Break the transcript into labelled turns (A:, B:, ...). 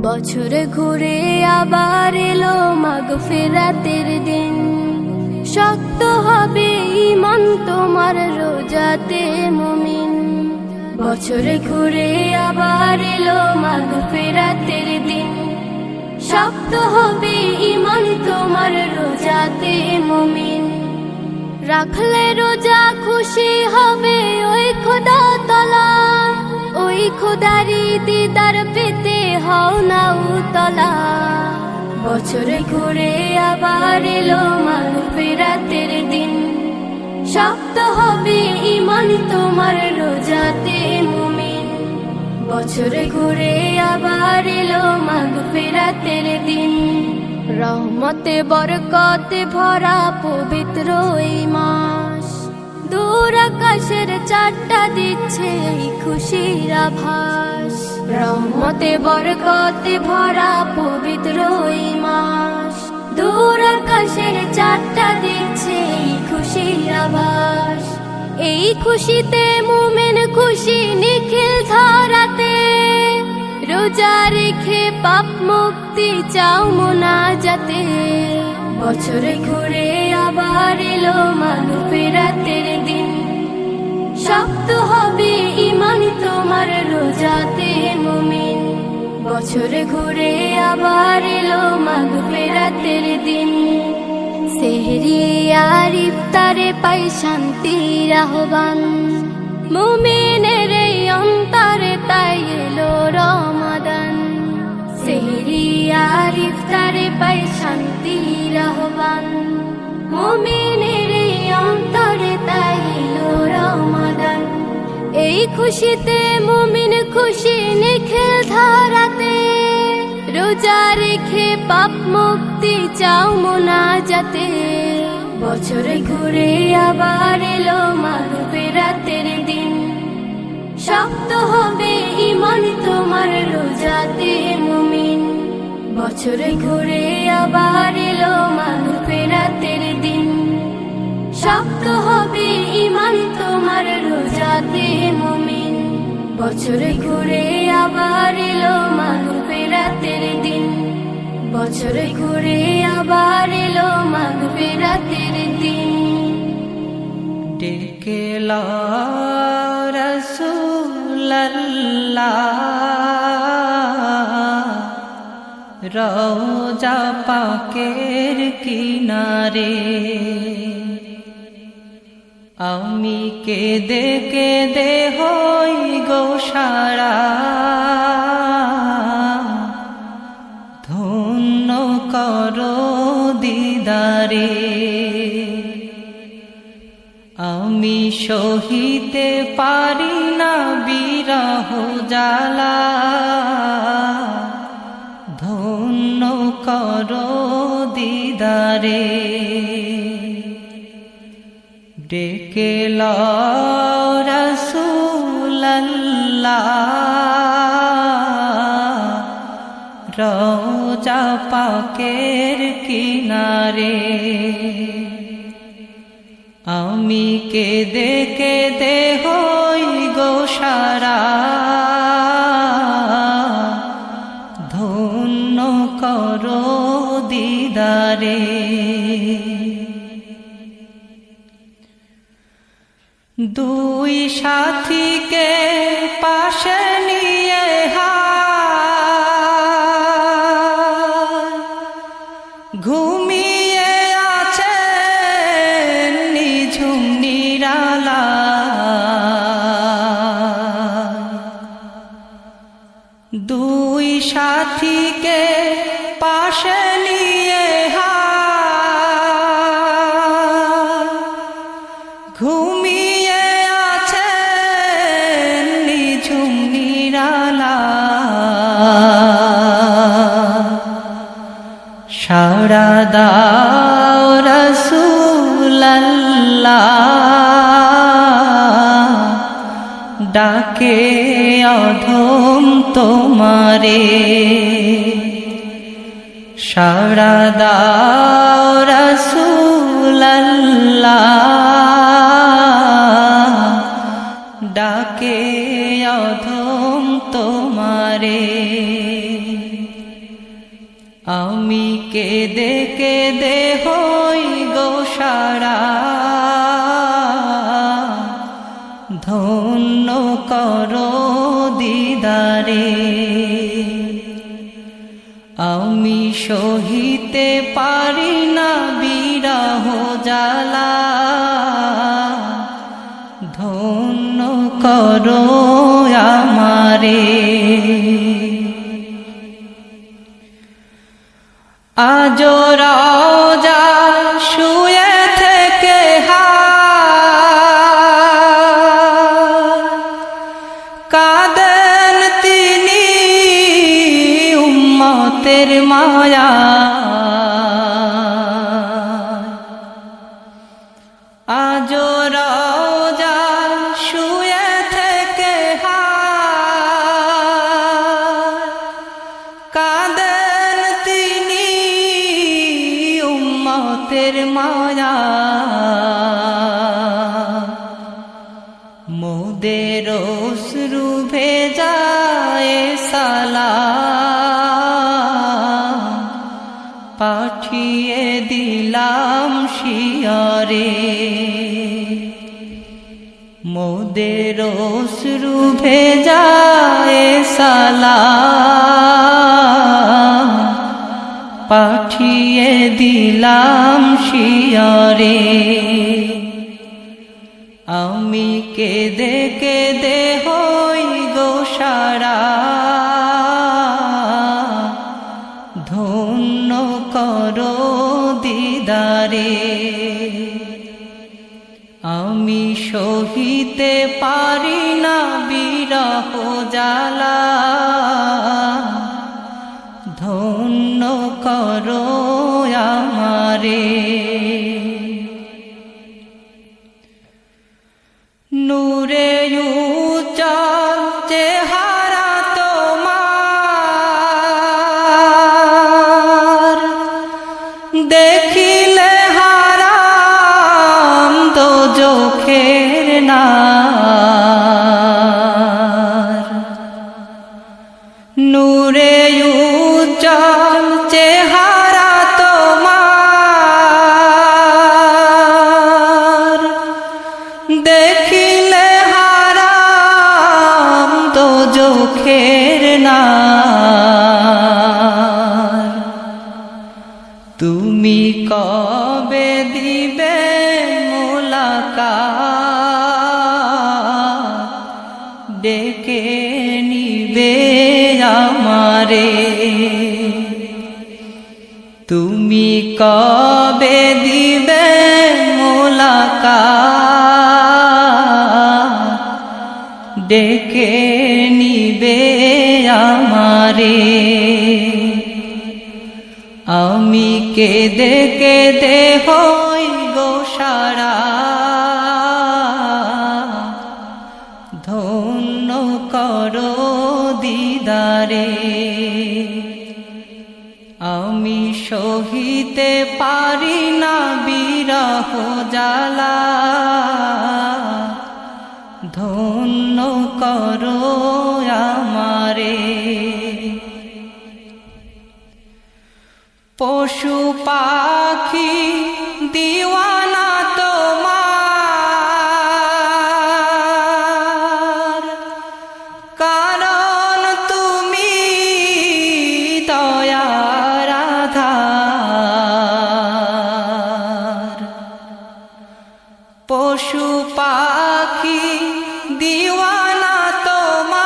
A: বছরে ঘুরে আবার এলো মাগফিরাতের দিন। শক্ত হবে ঈমান তোমার রোজাতে মুমিন। বছরে ঘুরে আবার এলো মাগফিরাতের দিন। শক্ত হবে ঈমান তোমার রোজাতে মুমিন। রাখলে রোজা খুশি হবে ওই খোদা তাআলা। ওই খোদারি দিদার পেতে হও না উতলা। বছরে ঘুরে আবার এলো মাগফিরাতের দিন। শক্ত হবে ঈমান তোমার রোজাতে মুমিন। বছরে ঘুরে আবার এলো মাগফিরাতের দিন। রহমতে বরকতে ভরা পবিত্র এই মাস। দূর আকাশের চারটা দিচ্ছে এই খুশির আভাস। রহমতে বরকতে ভরা পবিত্র এই মাস। দূর আকাশের চারটা দিচ্ছে এই খুশির আভাস। এই খুশিতে মুমিন খুশি নিখিল ধারাতে। রোজা রেখে পাপ মুক্তি চাও মোনাজাতে। বছরে ঘুরে আবার এলো মাগফিরাতের দিন। শক্ত হবে ঈমান তোমার রোজাতে মুমিন। বছরে ঘুরে আবার এলো মাগফিরাতের দিন। সেহরি আর ইফতারে পাই শান্তির আহ্বান। মুমিনের এই অন্তরে তাই এলো রমাদান। সেহরি আর ইফতারে পাই শান্তির আহ্বান। মুমিনের এই অন্তরে তাই এলো রমাদান। এই খুশিতে মুমিন খুশি নিখিল ধারাতে। রোজা রেখে পাপ মুক্তি চাও মোনাজাতে। বছরে ঘুরে আবার এলো মাগফিরাতের দিন। শক্ত হবে ঈমান তোমার রোজাতে মুমিন। বছরে ঘুরে আবার এলো মাগফিরাতের দিন। শক্ত হবে ঈমান তোমার রোজাতে মুমিন। বছরে ঘুরে আবার এলো মাগফিরাতের দিন। বছরে ঘুরে আবার এলো মাগফিরাতের দিন।
B: ডেকে লও রাসূলুল্লাহ রওজা পাকের কিনারে। আমি কেঁদে কেঁদে হই গো সারা। ধন্য করো দিদারে। আমি সহিতে পারি না বিরহ জ্বালা। ধন্য করো দিদারে। ডেকে লও রাসূলুল্লাহ রওজা পাকের কিনারে। আমি কেঁদে কেঁদে হই গো সারা। ধন্য করো দিদারে। দুই সাথীকে পাশে নিয়ে ঘুমিয়ে আছেন নিঝুম নিরালা। দুই সাথীকে পাশে নিয়ে ঘুমিয়ে আছেন নিঝুম নিরালা। সাড়া দাও রাসূলুল্লাহ ডাকে অধম তোমারে। সাড়া দাও রাসূলুল্লাহ ডাকে অধম তোমারে। আমি কেঁদে কেঁদে হই গো সারা, ধন্য করো দিদারে। আমি সহিতে পারি না বিরহ জ্বালা, ধন্য করো আমারে। আজ রওজা শুয়ে থেকে কাঁদেন তিনি উম্মতের মায়া। আজ রওজা শুয়ে থেকে কাঁদেন তিনি উম্মতের মায়া। মোদের অশ্রু ভেজায় সালাম পাঠিয়ে দিলাম শিয়রে। মোদের অশ্রু ভেজায় সালাম পাঠিয়ে দিলাম শিয়রে। আমি কেঁদে কেঁদে হই গো সারা, ধন্য করো দিদারে। আমি সহিতে পারি না বিরহ জ্বালা, ধন্য করো আমারে। নূরে উজ্জ্বল চেহারা তোমার, দেখিলে হারাম দোজখের নার। নূরে উজ্জ্বল চেহারা তোমার, দেখিলে হারাম দোজখের নার। তুমি কবে দিবে মুলাকাত, ডেকে নিবে আমারে। তুমি কবে দিবে মুলাকাত, ডেকে নিবে আমারে। আমি কেঁদে কেঁদে হই গো সারা, ধন্য করো দিদারে। আমি সহিতে পারি না বিরহ জ্বালা, ধন্য করো আমারে। পশু পাখি দিওয়ানা তোমার, কারণ তুমি দয়ার আধার। পশু পাখি দিওয়ানা তোমার,